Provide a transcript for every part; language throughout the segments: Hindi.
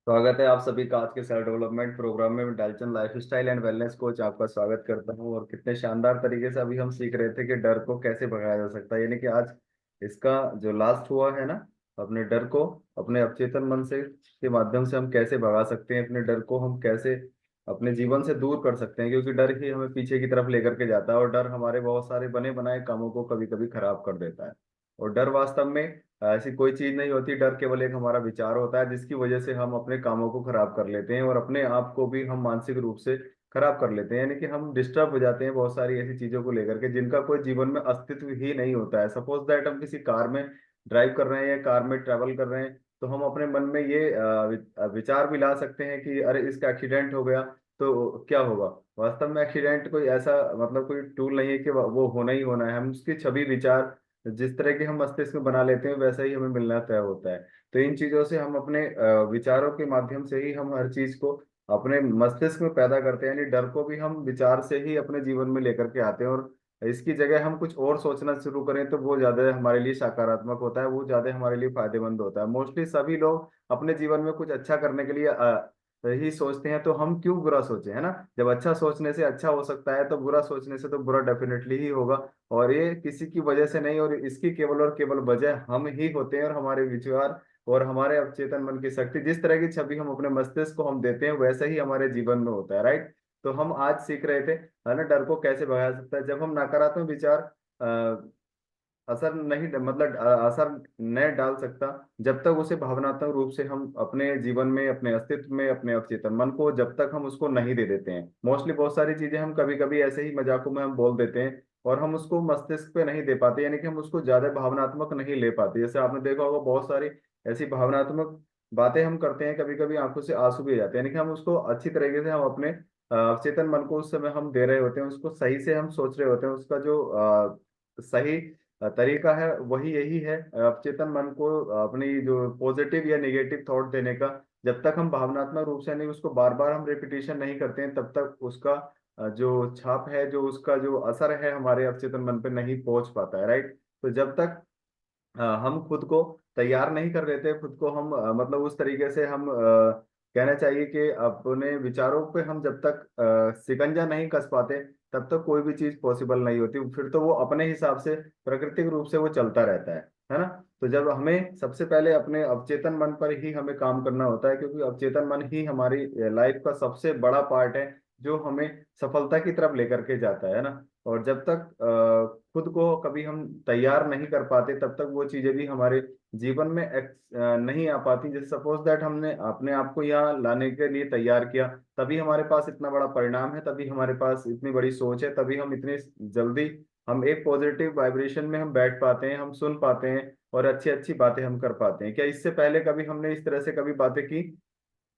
स्वागत है आप सभी का आज के सेल्फ डेवलपमेंट प्रोग्राम में। मैं Dalchand life style and wellness coach आपका स्वागत करता हूं। और कितने शानदार तरीके से अभी हम सीख रहे थे कि डर को कैसे भगाया जा सकता है, यानी कि आज इसका जो लास्ट हुआ है ना, अपने डर को अपने अवचेतन मन से के माध्यम से हम कैसे भगा सकते हैं, अपने डर को हम कैसे अपने जीवन से दूर कर सकते हैं, क्योंकि डर ही हमें पीछे की तरफ लेकर के जाता है और डर हमारे बहुत सारे बने बनाए कामों को कभी कभी खराब कर देता है। और डर वास्तव में ऐसी कोई चीज नहीं होती। डर केवल एक हमारा विचार होता है जिसकी वजह से हम अपने कामों को खराब कर लेते हैं और अपने आप को भी हम मानसिक रूप से खराब कर लेते हैं, यानी कि हम डिस्टर्ब हो जाते हैं बहुत सारी ऐसी चीजों को लेकर के जिनका कोई जीवन में अस्तित्व ही नहीं होता है। सपोज दैट हम किसी कार में ड्राइव कर रहे हैं या कार में ट्रैवल कर रहे हैं, तो हम अपने मन में ये विचार भी ला सकते हैं कि अरे इसका एक्सीडेंट हो गया तो क्या होगा। वास्तव में एक्सीडेंट कोई ऐसा मतलब कोई टूल नहीं है कि वो होना ही होना है। हम उसकी छवि विचार जिस तरह के हम मस्तिष्क में बना लेते हैं वैसा ही हमें मिलना तय होता है। तो इन चीजों से हम अपने विचारों के माध्यम से ही हम हर चीज को अपने मस्तिष्क में पैदा करते हैं, यानी डर को भी हम विचार से ही अपने जीवन में लेकर के आते हैं। और इसकी जगह हम कुछ और सोचना शुरू करें तो वो ज्यादा हमारे लिए सकारात्मक होता है, वो ज्यादा हमारे लिए फायदेमंद होता है। मोस्टली सभी लोग अपने जीवन में कुछ अच्छा करने के लिए ही सोचते हैं, तो हम क्यों बुरा सोचें, है ना। जब अच्छा सोचने से अच्छा हो सकता है तो बुरा सोचने से तो बुरा डेफिनेटली ही होगा। और ये किसी की वजह से नहीं, और इसकी केवल और केवल वजह हम ही होते हैं और हमारे विचार और हमारे अवचेतन मन की शक्ति। जिस तरह की छवि हम अपने मस्तिष्क को हम देते हैं वैसा ही हमारे जीवन में होता है, राइट। तो हम आज सीख रहे थे है ना, डर को कैसे भगाया सकता है। जब हम नकारात्मक विचार असर नहीं मतलब असर न डाल सकता जब तक उसे भावनात्मक रूप से हम अपने जीवन में, अपने अस्तित्व में, अपने अवचेतन मन को जब तक हम उसको नहीं दे देते हैं। मोस्टली बहुत सारी चीजें हम कभी कभी ऐसे ही मजाकों में हम बोल देते हैं और हम उसको मस्तिष्क पे नहीं दे पाते, यानी कि हम उसको ज्यादा भावनात्मक नहीं ले पाते। जैसे आपने देखा होगा बहुत सारी ऐसी भावनात्मक बातें हम करते हैं, कभी कभी आंखों से आंसू भी आ जाते हैं, यानी कि हम उसको अच्छी तरीके से हम अपने अवचेतन मन को उस समय हम दे रहे होते हैं, उसको सही से हम सोच रहे होते हैं। उसका जो सही तरीका है वही यही है, अवचेतन मन को अपनी जो पॉजिटिव या नेगेटिव थॉट देने का। जब तक हम भावनात्मक रूप से नहीं उसको बार बार हम रिपीटेशन नहीं करते हैं तब तक उसका जो छाप है, जो उसका जो असर है हमारे अवचेतन मन पे नहीं पहुंच पाता है, राइट। तो जब तक हम खुद को तैयार नहीं कर लेते, खुद को हम मतलब उस तरीके से हम कहना चाहिए कि अपने विचारों पे हम जब तक शिकंजा नहीं कस पाते तब तक कोई भी चीज पॉसिबल नहीं होती। फिर तो वो अपने हिसाब से प्राकृतिक रूप से वो चलता रहता है ना। तो जब हमें सबसे पहले अपने अवचेतन मन पर ही हमें काम करना होता है, क्योंकि अवचेतन मन ही हमारी लाइफ का सबसे बड़ा पार्ट है जो हमें सफलता की तरफ लेकर के जाता है ना। और जब तक खुद को कभी हम तैयार नहीं कर पाते तब तक वो चीजें भी हमारे जीवन में नहीं आ पाती। जैसे सपोज दैट हमने अपने आप को यहाँ लाने के लिए तैयार किया, तभी हमारे पास इतना बड़ा परिणाम है, तभी हमारे पास इतनी बड़ी सोच है, तभी हम इतनी जल्दी हम एक पॉजिटिव वाइब्रेशन में हम बैठ पाते हैं, हम सुन पाते हैं और अच्छी अच्छी बातें हम कर पाते हैं। क्या इससे पहले कभी हमने इस तरह से कभी बातें की,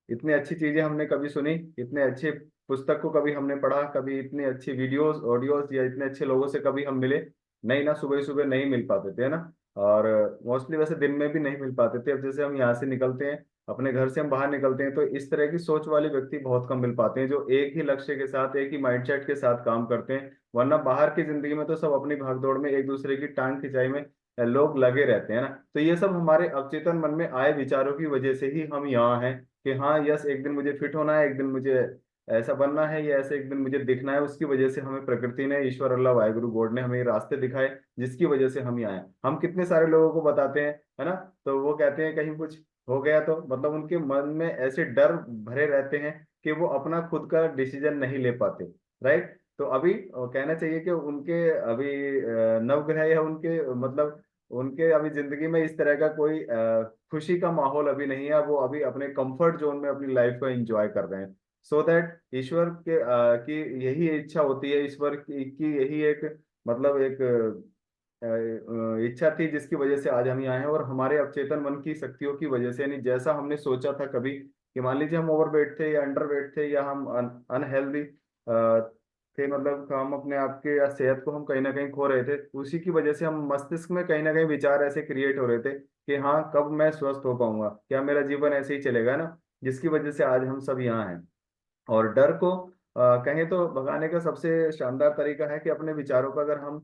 इतनी अच्छी चीजें हमने कभी सुनी, इतने अच्छे पुस्तक को कभी हमने पढ़ा, कभी इतनी अच्छी वीडियोस ऑडियोस या इतने अच्छे लोगों से कभी हम मिले? नहीं ना, सुबह सुबह नहीं मिल पाते थे, है ना। और मोस्टली वैसे दिन में भी नहीं मिल पाते थे। अब जैसे हम यहाँ से निकलते हैं, अपने घर से हम बाहर निकलते हैं, तो इस तरह की सोच वाले व्यक्ति बहुत कम मिल पाते हैं जो एक ही लक्ष्य के साथ, एक ही माइंडसेट के साथ काम करते हैं। वरना बाहर की जिंदगी में तो सब अपनी भागदौड़ में एक दूसरे की टांग खिंचाई में लोग लगे रहते हैं ना। तो ये सब हमारे अवचेतन मन में आए विचारों की वजह से ही हम यहाँ हैं कि हाँ यस, एक दिन मुझे फिट होना है, एक दिन मुझे ऐसा बनना है, या ऐसे एक दिन मुझे दिखना है। उसकी वजह से हमें प्रकृति ने, ईश्वर अल्लाह वाहिगुरु गॉड ने हमें ये रास्ते दिखाए जिसकी वजह से हम यहाँ आए। हम कितने सारे लोगों को बताते हैं, है ना, तो वो कहते हैं कहीं कुछ हो गया तो मतलब उनके मन में ऐसे डर भरे रहते हैं कि वो अपना खुद का डिसीजन नहीं ले पाते, राइट। तो अभी कहना चाहिए कि उनके अभी नवग्रह या उनके मतलब उनके अभी जिंदगी में इस तरह का कोई खुशी का माहौल अभी नहीं है। वो अभी अपने कंफर्ट जोन में अपनी लाइफ को एंजॉय कर रहे हैं। सो दैट ईश्वर के की यही इच्छा होती है, ईश्वर की यही एक मतलब एक इच्छा थी जिसकी वजह से आज हम यहाँ हैं। और हमारे अवचेतन मन की शक्तियों की वजह से, यानी जैसा हमने सोचा था कभी कि मान लीजिए हम ओवरवेट थे या अंडरवेट थे या हम अनहेल्दी थे, मतलब हम अपने आप के या सेहत को हम कहीं ना कहीं खो रहे थे, उसी की वजह से हम मस्तिष्क में कहीं ना कहीं विचार ऐसे क्रिएट हो रहे थे कि हाँ कब मैं स्वस्थ हो पाऊंगा, क्या मेरा जीवन ऐसे ही चलेगा ना। जिसकी वजह से आज हम सब यहाँ हैं। और डर को कहें तो भगाने का सबसे शानदार तरीका है कि अपने विचारों का अगर हम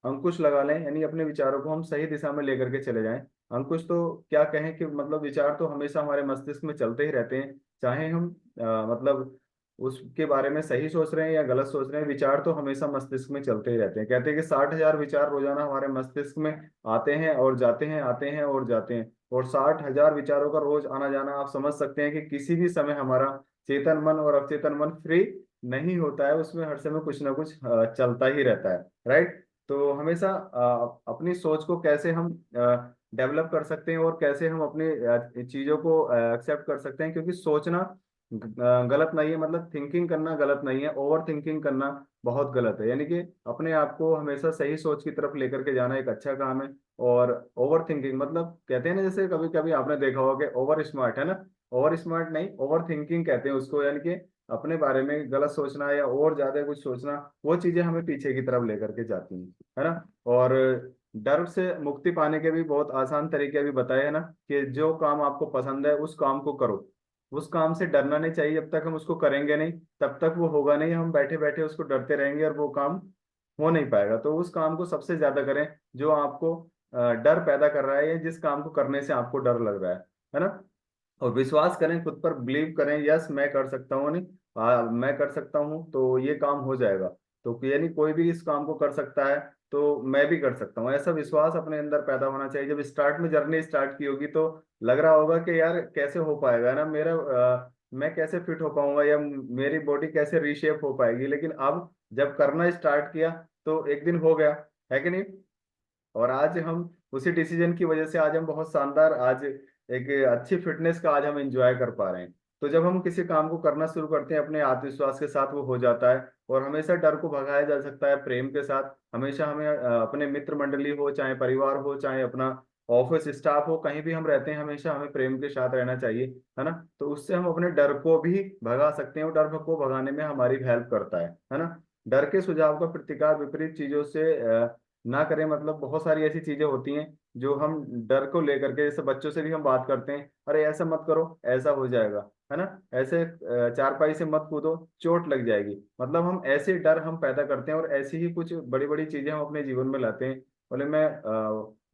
अंकुश लगा लें, यानी अपने विचारों को हम सही दिशा में लेकर के चले जाएं। अंकुश तो क्या कहें कि मतलब विचार तो हमेशा हमारे मस्तिष्क में चलते ही रहते हैं, चाहे हम मतलब उसके बारे में सही सोच रहे हैं या गलत सोच रहे हैं, विचार तो हमेशा मस्तिष्क में चलते ही रहते हैं। कहते हैं कि 60,000 विचार रोजाना हमारे मस्तिष्क में आते हैं और जाते हैं, आते हैं और जाते हैं। और 60,000 विचारों का रोज आना जाना, आप समझ सकते हैं कि किसी भी समय हमारा चेतन मन और अवचेतन मन फ्री नहीं होता है, उसमें हर समय कुछ ना कुछ चलता ही रहता है। राइट। तो हमेशा अपनी सोच को कैसे हम डेवलप कर सकते हैं और कैसे हम अपनी चीजों को एक्सेप्ट कर सकते हैं, क्योंकि सोचना गलत नहीं है, मतलब थिंकिंग करना गलत नहीं है, ओवर थिंकिंग करना बहुत गलत है। यानी कि अपने आप को हमेशा सही सोच की तरफ लेकर के जाना एक अच्छा काम है। और ओवर थिंकिंग मतलब कहते हैं ना, जैसे कभी कभी आपने देखा होगा कि ओवर स्मार्ट है ना, ओवर स्मार्ट नहीं, ओवर थिंकिंग कहते हैं उसको, यानी कि अपने बारे में गलत सोचना या और ज्यादा कुछ सोचना, वो चीजें हमें पीछे की तरफ लेकर के जाती हैं, है ना। और डर से मुक्ति पाने के भी बहुत आसान तरीके भी बताए हैं ना, कि जो काम आपको पसंद है उस काम को करो। उस काम से डरना नहीं चाहिए, जब तक हम उसको करेंगे नहीं तब तक वो होगा नहीं, हम बैठे बैठे उसको डरते रहेंगे और वो काम हो नहीं पाएगा। तो उस काम को सबसे ज्यादा करें जो आपको डर पैदा कर रहा है, या जिस काम को करने से आपको डर लग रहा है ना। और विश्वास करें, खुद पर बिलीव करें, यस मैं कर सकता हूँ, नहीं मैं कर सकता हूँ तो ये काम हो जाएगा। तो यानी कोई भी इस काम को कर सकता है तो मैं भी कर सकता हूँ, ऐसा विश्वास अपने अंदर पैदा होना चाहिए। जब स्टार्ट में जर्नी स्टार्ट की होगी तो लग रहा होगा कि यार कैसे हो पाएगा ना मेरा, मैं कैसे फिट हो पाऊंगा या मेरी बॉडी कैसे रीशेप हो पाएगी, लेकिन अब जब करना स्टार्ट किया तो एक दिन हो गया, है कि नहीं। और आज हम उसी डिसीजन की वजह से आज हम बहुत शानदार, आज एक अच्छी फिटनेस का आज हम एंजॉय कर पा रहे हैं। तो जब हम किसी काम को करना शुरू करते हैं अपने आत्मविश्वास के साथ, वो हो जाता है। और हमेशा डर को भगाया जा सकता है प्रेम के साथ। हमेशा हमें अपने मित्र मंडली हो, चाहे परिवार हो, चाहे अपना ऑफिस स्टाफ हो, कहीं भी हम रहते हैं हमेशा हमें प्रेम के साथ रहना चाहिए, है ना। तो उससे हम अपने डर को भी भगा सकते हैं, और डर को भगाने में हमारी हेल्प करता है ना। डर के सुझाव का प्रतिकार विपरीत चीजों से ना करें, मतलब बहुत सारी ऐसी चीजें होती हैं जो हम डर को लेकर के, जैसे बच्चों से भी हम बात करते हैं, अरे ऐसा मत करो ऐसा हो जाएगा, है ना। ऐसे चारपाई से मत कूदो चोट लग जाएगी, मतलब हम ऐसे डर हम पैदा करते हैं और ऐसी ही कुछ बड़ी बड़ी चीजें हम अपने जीवन में लाते हैं। बोले मैं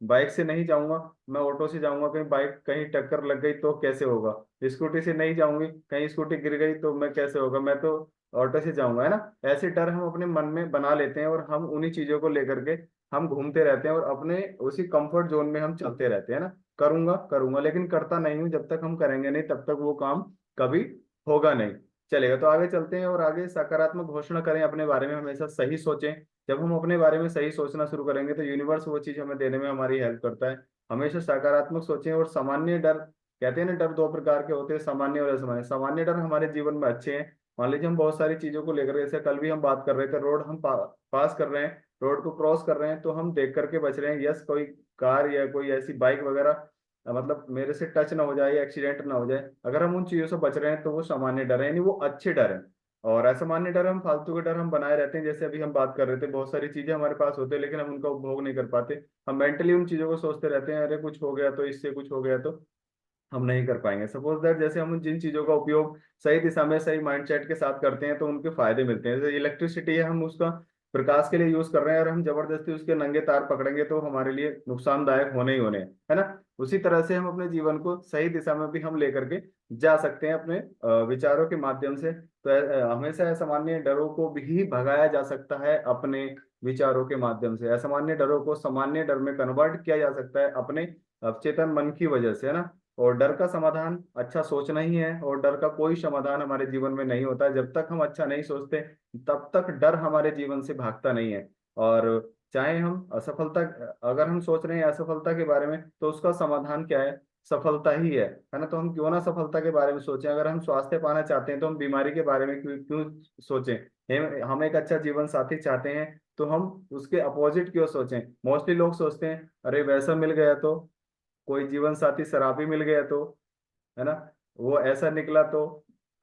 बाइक से नहीं जाऊंगा, मैं ऑटो से जाऊंगा, कहीं बाइक कहीं टक्कर लग गई तो कैसे होगा। स्कूटी से नहीं जाऊंगी, कहीं स्कूटी गिर गई तो मैं कैसे होगा, मैं तो ऑटो से जाऊंगा, है ना। ऐसे डर हम अपने मन में बना लेते हैं और हम उन्हीं चीजों को लेकर के हम घूमते रहते हैं और अपने उसी कंफर्ट जोन में हम चलते रहते हैं ना। करूंगा करूंगा, लेकिन करता नहीं हूं। जब तक हम करेंगे नहीं तब तक वो काम कभी होगा नहीं। चलेगा, तो आगे चलते हैं और आगे सकारात्मक घोषणा करें अपने बारे में, हमेशा सही सोचें। जब हम अपने बारे में सही सोचना शुरू करेंगे तो यूनिवर्स वो चीज हमें देने में हमारी हेल्प करता है। हमेशा सकारात्मक सोचें। और सामान्य डर, कहते हैं ना डर दो प्रकार के होते हैं, सामान्य और असामान्य। सामान्य डर हमारे जीवन में अच्छे हैं। मान लीजिए हम बहुत सारी चीजों को लेकर, जैसे कल भी हम बात कर रहे थे, रोड हम पास कर रहे हैं, रोड को क्रॉस कर रहे हैं तो हम देख करके बच रहे हैं, यस कोई कार या कोई ऐसी बाइक वगैरह मतलब मेरे से टच ना हो जाए या एक्सीडेंट ना हो जाए, अगर हम उन चीजों से बच रहे हैं तो वो सामान्य डर है, यानी वो अच्छे डर है। और असामान्य डर, हम फालतू के डर हम बनाए रहते हैं, जैसे अभी हम बात कर रहे थे, बहुत सारी चीजें हमारे पास होते हैं लेकिन हम उनका उपभोग नहीं कर पाते। हम मेंटली उन चीजों को सोचते रहते हैं, अरे कुछ हो गया तो, इससे कुछ हो गया तो हम नहीं कर पाएंगे। सपोज दैट जैसे हम जिन चीजों का उपयोग सही दिशा में सही माइंडसेट के साथ करते हैं तो उनके फायदे मिलते हैं। जैसे इलेक्ट्रिसिटी है, हम उसका प्रकाश के लिए यूज कर रहे हैं और हम जबरदस्ती उसके नंगे तार पकड़ेंगे तो हमारे लिए नुकसानदायक होने ही होने हैं, है ना। उसी तरह से हम अपने जीवन को सही दिशा में भी हम लेकर के जा सकते हैं अपने विचारों के माध्यम से। तो हमेशा असामान्य डरों को भी भगाया जा सकता है अपने विचारों के माध्यम से। असामान्य डरों को सामान्य डर में कन्वर्ट किया जा सकता है अपने अवचेतन मन की वजह से, है ना। और डर का समाधान अच्छा सोचना ही है, और डर का कोई समाधान हमारे जीवन में नहीं होता। जब तक हम अच्छा नहीं सोचते तब तक डर हमारे जीवन से भागता नहीं है। और चाहे हम असफलता, अगर हम सोच रहे हैं असफलता के बारे में तो उसका समाधान क्या है, सफलता ही है ना। तो हम क्यों ना सफलता के बारे में सोचें। अगर हम स्वास्थ्य पाना चाहते हैं तो हम बीमारी के बारे में क्यों क्यों सोचें। हम एक अच्छा जीवन साथी चाहते हैं तो हम उसके अपोजिट क्यों सोचें। मोस्टली लोग सोचते हैं अरे वैसा मिल गया तो, कोई जीवन साथी शराबी मिल गया तो, है ना, वो ऐसा निकला तो,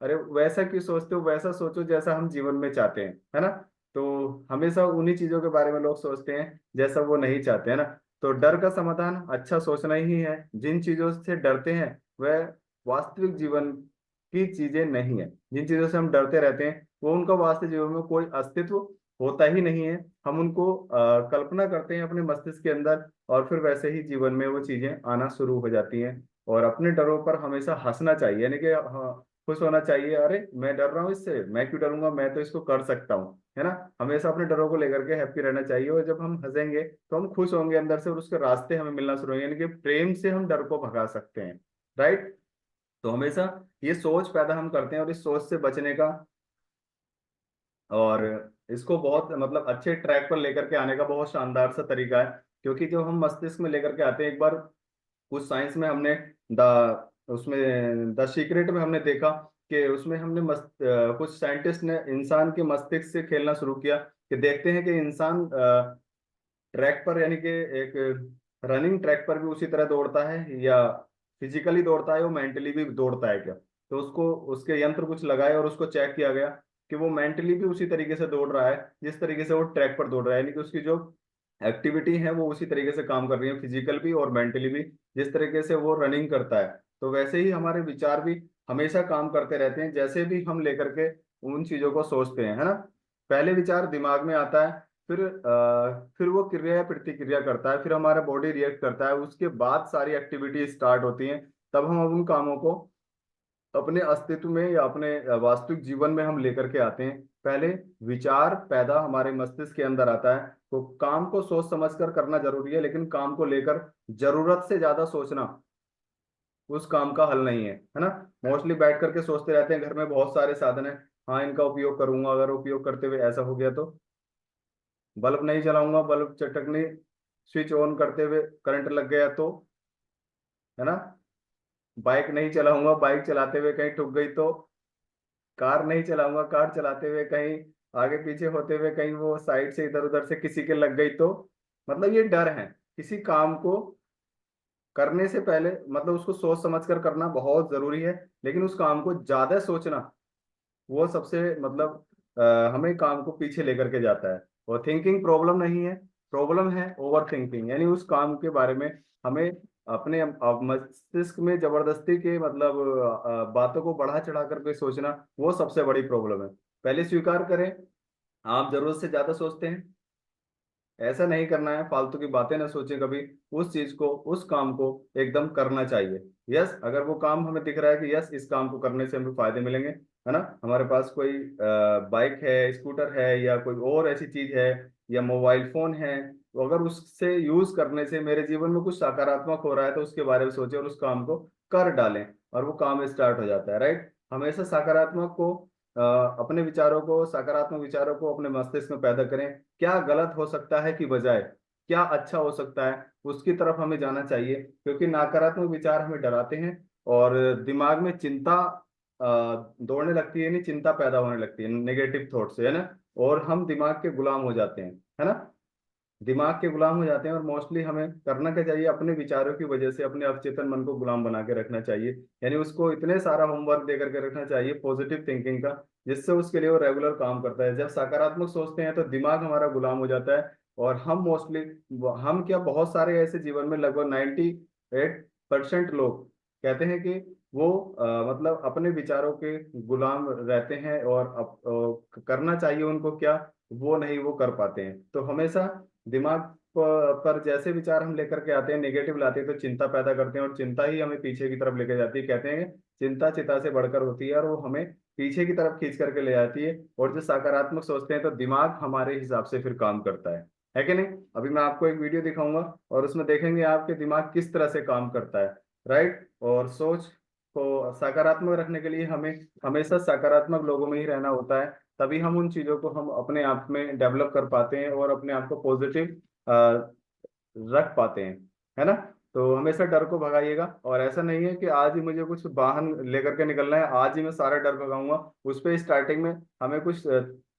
अरे वैसा क्यों सोचते हो, वैसा सोचो जैसा हम जीवन में चाहते हैं, है ना। तो हमेशा उन्हीं चीजों के बारे में लोग सोचते हैं जैसा वो नहीं चाहते, है ना। तो डर का समाधान अच्छा सोचना ही है। जिन चीजों से डरते हैं वह वास्तविक जीवन की चीजें नहीं है। जिन चीजों से हम डरते रहते हैं वो उनका वास्तविक जीवन में कोई अस्तित्व होता ही नहीं है। हम उनको कल्पना करते हैं अपने मस्तिष्क के अंदर, और फिर वैसे ही जीवन में वो चीजें आना शुरू हो जाती हैं। और अपने डरों पर हमेशा हंसना चाहिए, यानी कि खुश होना चाहिए। अरे मैं डर रहा हूँ इससे, मैं क्यों डरूंगा, मैं तो इसको कर सकता हूँ, है ना। हमेशा अपने डरों को लेकर के हैप्पी रहना चाहिए, और जब हम हंसेंगे तो हम खुश होंगे अंदर से, और उसके रास्ते हमें मिलना शुरू होंगे, यानी कि प्रेम से हम डर को भगा सकते हैं। राइट। तो हमेशा ये सोच पैदा हम करते हैं, और इस सोच से बचने का, और इसको बहुत मतलब अच्छे ट्रैक पर लेकर के आने का बहुत शानदार सा तरीका है। क्योंकि जो हम मस्तिष्क में लेकर के आते हैं, एक बार कुछ साइंस में हमने द उसमें द सीक्रेट में हमने देखा कि उसमें हमने कुछ साइंटिस्ट ने इंसान के मस्तिष्क से खेलना शुरू किया, कि देखते हैं कि इंसान ट्रैक पर, यानी कि एक रनिंग ट्रैक पर भी उसी तरह दौड़ता है, या फिजिकली दौड़ता है, वो मेंटली भी दौड़ता है क्या। तो उसको उसके यंत्र कुछ लगाए और उसको चेक किया गया कि वो मेंटली भी उसी तरीके से दौड़ रहा है जिस तरीके से वो ट्रैक पर दौड़ रहा है, यानी कि उसकी जो एक्टिविटी है वो उसी तरीके से काम कर रही है, फिजिकल भी और मेंटली भी, जिस तरीके से वो रनिंग करता है। तो वैसे ही हमारे विचार भी हमेशा काम करते रहते हैं, जैसे भी हम लेकर के उन चीजों को सोचते हैं, है ना। पहले विचार दिमाग में आता है, फिर वो क्रिया या प्रतिक्रिया करता है, फिर हमारा बॉडी रिएक्ट करता है, उसके बाद सारी एक्टिविटी स्टार्ट होती हैं। तब हम उन कामों को अपने अस्तित्व में या अपने वास्तविक जीवन में हम लेकर के आते हैं। पहले विचार पैदा हमारे मस्तिष्क के अंदर आता है, तो काम को सोच समझकर करना जरूरी है, लेकिन काम को लेकर जरूरत से ज्यादा सोचना उस काम का हल नहीं है ना। मोस्टली बैठ करके सोचते रहते हैं, घर में बहुत सारे साधन है, हाँ इनका उपयोग करूंगा, अगर उपयोग करते हुए ऐसा हो गया तो, बल्ब नहीं जलाऊंगा, बल्ब चटकने, स्विच ऑन करते हुए करंट लग गया तो, है ना। बाइक नहीं चलाऊंगा, बाइक चलाते हुए कहीं ठुक गई तो, कार नहीं चलाऊंगा, कार चलाते हुए कहीं आगे पीछे होते हुए कहीं वो साइड से इधर उधर से किसी के लग गई तो। मतलब ये डर है। किसी काम को करने से पहले मतलब उसको सोच समझ कर करना बहुत जरूरी है, लेकिन उस काम को ज्यादा सोचना वो सबसे मतलब हमें काम को पीछे लेकर के जाता है। और थिंकिंग प्रॉब्लम नहीं है, प्रॉब्लम है ओवर थिंकिंग, यानी उस काम के बारे में हमें अपने मस्तिष्क में जबरदस्ती के मतलब बातों को बढ़ा चढ़ा करके सोचना, वो सबसे बड़ी प्रॉब्लम है। पहले स्वीकार करें, आप जरूरत से ज्यादा सोचते हैं। ऐसा नहीं करना है, फालतू की बातें ना सोचें कभी। उस चीज को, उस काम को एकदम करना चाहिए। यस, अगर वो काम हमें दिख रहा है कि यस इस काम को करने से हमें फायदे मिलेंगे, है ना। हमारे पास कोई बाइक है, स्कूटर है, या कोई और ऐसी चीज है, या मोबाइल फोन है, तो अगर उससे यूज करने से मेरे जीवन में कुछ सकारात्मक हो रहा है तो उसके बारे में सोचें और उस काम को कर डालें, और वो काम स्टार्ट हो जाता है। राइट। हमेशा सकारात्मक को अपने विचारों को, सकारात्मक विचारों को अपने मस्तिष्क में पैदा करें। क्या गलत हो सकता है कि बजाय क्या अच्छा हो सकता है, उसकी तरफ हमें जाना चाहिए। क्योंकि नकारात्मक विचार हमें डराते हैं, और दिमाग में चिंता दौड़ने लगती है, नहीं चिंता पैदा होने लगती है नेगेटिव थॉट से, है ना। और हम दिमाग के गुलाम हो जाते हैं, है ना। दिमाग के गुलाम हो जाते हैं, और मोस्टली हमें करना क्या चाहिए, अपने विचारों की वजह से अपने अवचेतन मन को गुलाम बना के रखना चाहिए। यानी उसको इतने सारा होमवर्क दे करके रखना चाहिए पॉजिटिव थिंकिंग का, जिससे उसके लिए वो रेगुलर काम करता है। जब सकारात्मक सोचते हैं तो दिमाग हमारा गुलाम हो जाता है। और हम मोस्टली, हम क्या, बहुत सारे ऐसे जीवन में लगभग 98% लोग कहते हैं कि वो मतलब अपने विचारों के गुलाम रहते हैं, और करना चाहिए उनको क्या, वो नहीं वो कर पाते हैं। तो हमेशा दिमाग पर जैसे विचार हम लेकर के आते हैं, नेगेटिव लाते हैं, तो चिंता पैदा करते हैं, और चिंता ही हमें पीछे की तरफ लेके जाती है। कहते हैं चिंता चिता से बढ़कर होती है, और वो हमें पीछे की तरफ खींच करके ले जाती है। और जो सकारात्मक सोचते हैं तो दिमाग हमारे हिसाब से फिर काम करता है कि नहीं। अभी मैं आपको एक वीडियो दिखाऊंगा, और उसमें देखेंगे आपके दिमाग किस तरह से काम करता है। राइट। और सोच को सकारात्मक रखने के लिए हमें हमेशा सकारात्मक लोगों में ही रहना होता है। तभी हम उन चीजों को हम अपने आप में डेवलप कर पाते हैं, और अपने आप को पॉजिटिव रख पाते हैं, है ना। तो हमेशा डर को भगाइएगा, और ऐसा नहीं है कि आज ही मुझे कुछ वाहन लेकर के निकलना है, आज ही मैं सारा डर भगाऊंगा। उस पे स्टार्टिंग में हमें कुछ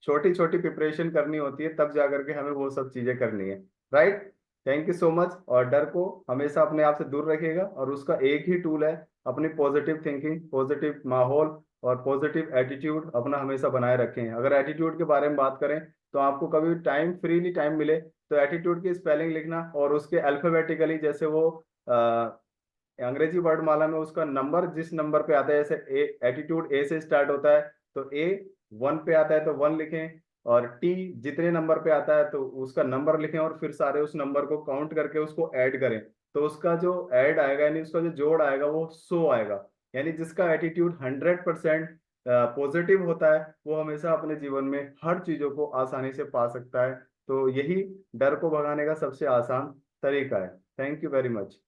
छोटी छोटी प्रिपरेशन करनी होती है, तब जा करके हमें वो सब चीजें करनी है। Right. Thank you so much. और डर को हमेशा अपने आप से दूर रखिएगा, और उसका एक ही टूल है अपनी पॉजिटिव थिंकिंग, पॉजिटिव माहौल, और पॉजिटिव एटीट्यूड अपना हमेशा बनाए रखें। अगर एटीट्यूड के बारे में बात करें, तो आपको कभी टाइम फ्रीली टाइम मिले तो एटीट्यूड की स्पेलिंग लिखना, और उसके अल्फाबेटिकली, जैसे वो अंग्रेजी वर्डमाला में उसका नंबर जिस नंबर पे आता है, जैसे ए एटीट्यूड ए से स्टार्ट होता है, तो ए 1 पे आता है तो 1 लिखें, और टी जितने नंबर पे आता है तो उसका नंबर लिखें और फिर सारे उस नंबर को काउंट करके उसको ऐड करें। तो उसका जो ऐड आएगा यानी उसका जो जोड़ आएगा वो 100 आएगा। यानी जिसका एटीट्यूड 100% पॉजिटिव होता है वो हमेशा अपने जीवन में हर चीजों को आसानी से पा सकता है। तो यही डर को भगाने का सबसे आसान तरीका है। Thank you very much.